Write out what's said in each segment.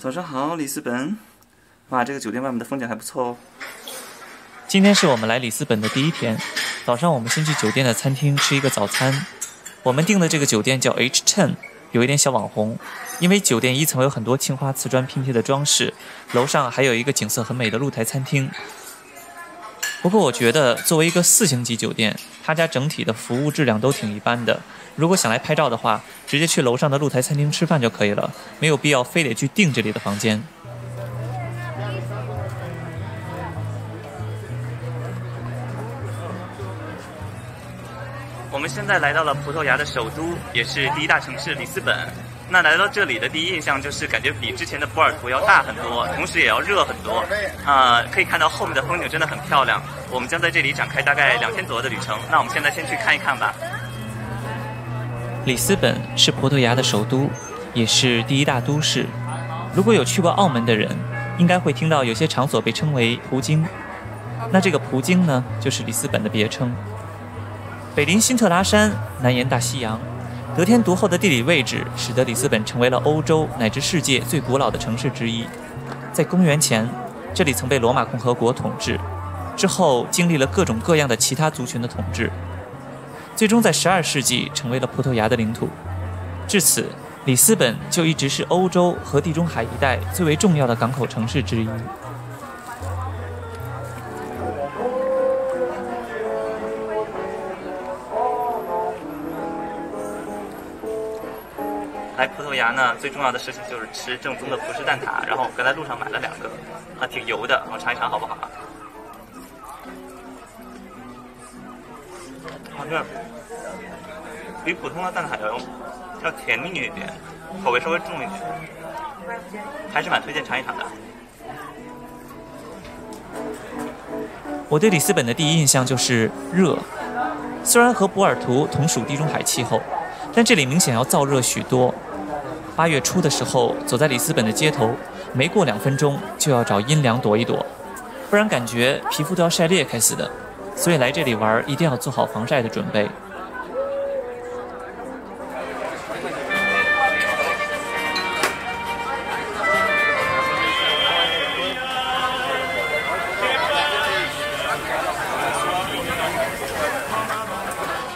早上好，里斯本。哇，这个酒店外面的风景还不错哦。今天是我们来里斯本的第一天，早上我们先去酒店的餐厅吃一个早餐。我们订的这个酒店叫 H10， 有一点小网红，因为酒店一层有很多青花瓷砖拼贴的装饰，楼上还有一个景色很美的露台餐厅。不过我觉得作为一个4星级酒店，他家整体的服务质量都挺一般的。如果想来拍照的话，直接去楼上的露台餐厅吃饭就可以了，没有必要非得去订这里的房间。我们现在来到了葡萄牙的首都，也是第一大城市里斯本。那来到这里的第一印象就是感觉比之前的波尔图要大很多，同时也要热很多。可以看到后面的风景真的很漂亮。我们将在这里展开大概2天左右的旅程。那我们现在先去看一看吧。里斯本是葡萄牙的首都，也是第一大都市。如果有去过澳门的人，应该会听到有些场所被称为葡京。那这个葡京呢，就是里斯本的别称。北临辛特拉山，南沿大西洋，得天独厚的地理位置使得里斯本成为了欧洲乃至世界最古老的城市之一。在公元前，这里曾被罗马共和国统治，之后经历了各种各样的其他族群的统治，最终在12世纪成为了葡萄牙的领土。至此，里斯本就一直是欧洲和地中海一带最为重要的港口城市之一。来葡萄牙呢，最重要的事情就是吃正宗的葡式蛋挞。然后我刚才路上买了2个，挺油的，我尝一尝好不好？好像比普通的蛋挞要甜腻一点，口味稍微重一点，还是蛮推荐尝一尝的。我对里斯本的第一印象就是热，虽然和波尔图同属地中海气候，但这里明显要燥热许多。8月初的时候，走在里斯本的街头，没过2分钟就要找阴凉躲一躲，不然感觉皮肤都要晒裂开似的。所以来这里玩一定要做好防晒的准备。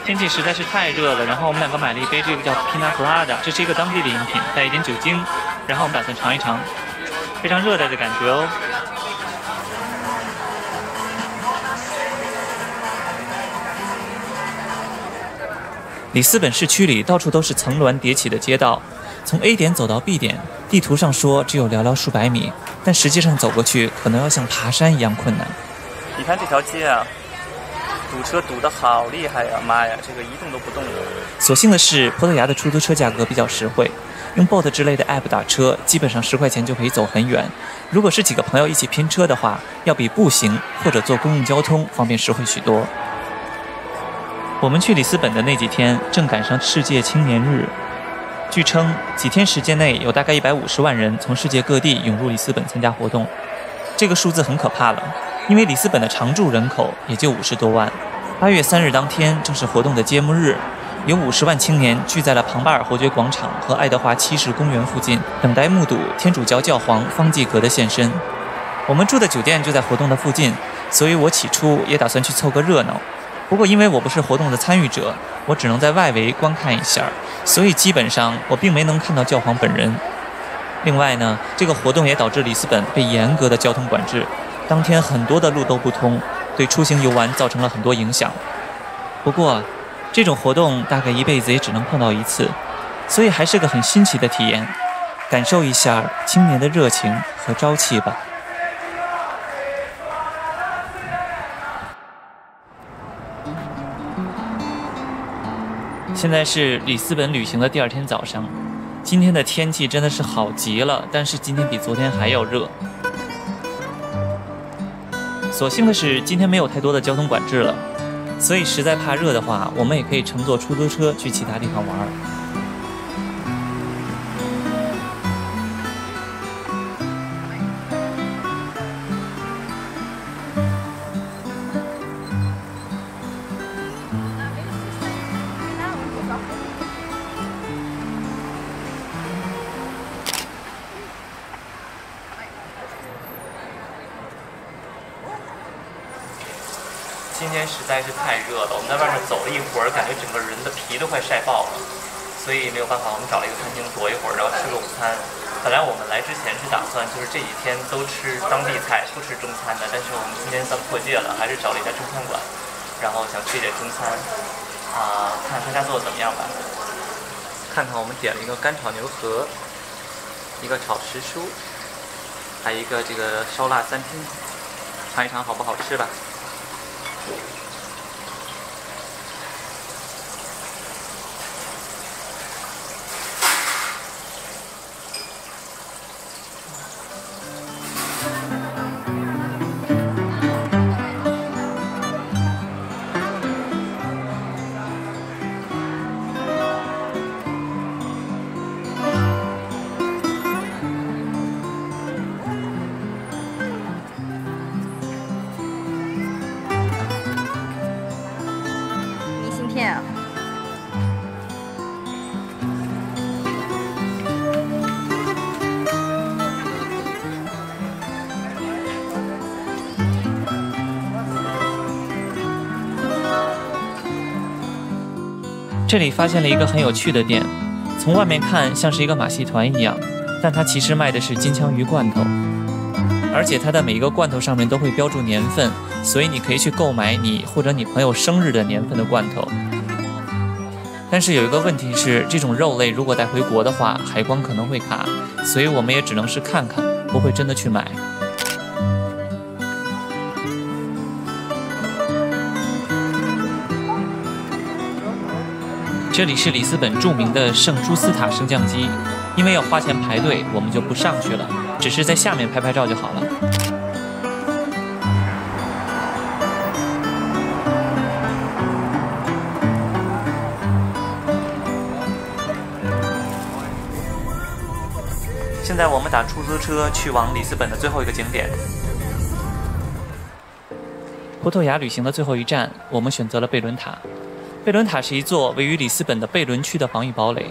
天气实在是太热了，然后我们2个买了一杯这个叫 Pina Colada， 这是一个当地的饮品，带一点酒精，然后我们打算尝一尝，非常热带的感觉哦。里斯本市区里到处都是层峦叠起的街道，从 A 点走到 B 点，地图上说只有寥寥数百米，但实际上走过去可能要像爬山一样困难。你看这条街啊，堵车堵得好厉害呀！妈呀，这个一动都不动的。所幸的是，葡萄牙的出租车价格比较实惠，用 Bolt 之类的 App 打车，基本上10块钱就可以走很远。如果是几个朋友一起拼车的话，要比步行或者坐公共交通方便实惠许多。我们去里斯本的那几天正赶上世界青年日，据称几天时间内有大概150万人从世界各地涌入里斯本参加活动。这个数字很可怕了，因为里斯本的常住人口也就50多万。8月3日当天正是活动的揭幕日，有50万青年聚在了庞巴尔侯爵广场和爱德华七世公园附近，等待目睹天主教教皇方济各的现身。我们住的酒店就在活动的附近，所以我起初也打算去凑个热闹。不过因为我不是活动的参与者，我只能在外围观看一下，所以基本上我并没能看到教皇本人。另外呢，这个活动也导致里斯本被严格的交通管制，当天很多的路都不通，对出行游玩造成了很多影响。不过这种活动大概一辈子也只能碰到1次，所以还是个很新奇的体验，感受一下青年的热情和朝气吧。现在是里斯本旅行的第2天早上，今天的天气真的是好极了，但是今天比昨天还要热。所幸的是今天没有太多的交通管制了，所以实在怕热的话，我们也可以乘坐出租车去其他地方玩。天实在是太热了，我们在外面走了一会儿，感觉整个人的皮都快晒爆了，所以没有办法，我们找了一个餐厅躲一会儿，然后吃个午餐。本来我们来之前是打算就是这几天都吃当地菜，不吃中餐的，但是我们今天算破戒了，还是找了一家中餐馆，然后想吃一点中餐，看他家做的怎么样吧。看看我们点了一个干炒牛河，一个炒时蔬，还有一个这个烧腊3拼，尝一尝好不好吃吧。片啊。这里发现了一个很有趣的店，从外面看像是一个马戏团一样，但它其实卖的是金枪鱼罐头，而且它的每一个罐头上面都会标注年份，所以你可以去购买你或者你朋友生日的年份的罐头。但是有一个问题是，这种肉类如果带回国的话，海关可能会卡，所以我们也只能是看看，不会真的去买。这里是里斯本著名的圣朱斯塔升降机，因为要花钱排队，我们就不上去了，只是在下面拍拍照就好了。现在我们打出租车去往里斯本的最后一个景点。葡萄牙旅行的最后一站，我们选择了贝伦塔。贝伦塔是一座位于里斯本的贝伦区的防御堡垒，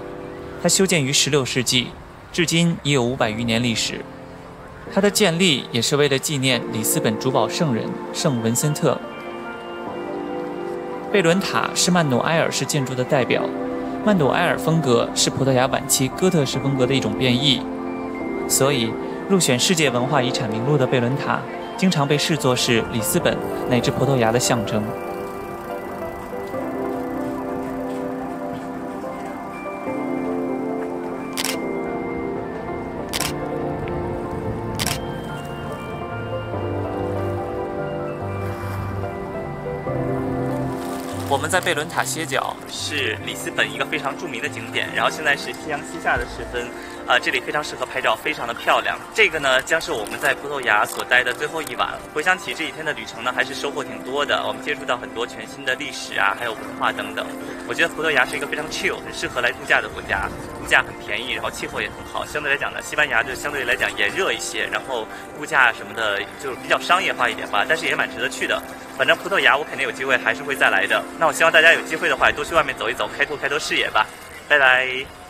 它修建于16世纪，至今已有500余年历史。它的建立也是为了纪念里斯本主保圣人圣文森特。贝伦塔是曼努埃尔式建筑的代表，曼努埃尔风格是葡萄牙晚期哥特式风格的一种变异，所以入选世界文化遗产名录的贝伦塔经常被视作是里斯本乃至葡萄牙的象征。我们在贝伦塔歇脚，是里斯本一个非常著名的景点。然后现在是夕阳西下的时分，这里非常适合拍照，非常的漂亮。这个呢，将是我们在葡萄牙所待的最后一晚。回想起这几天的旅程呢，还是收获挺多的。我们接触到很多全新的历史啊，还有文化等等。我觉得葡萄牙是一个非常 chill、很适合来度假的国家，物价很便宜，然后气候也很好。相对来讲呢，西班牙就相对来讲炎热一些，然后物价什么的就比较商业化一点吧，但是也蛮值得去的。反正葡萄牙我肯定有机会还是会再来的。那我希望大家有机会的话，多去外面走一走，开拓视野吧。拜拜。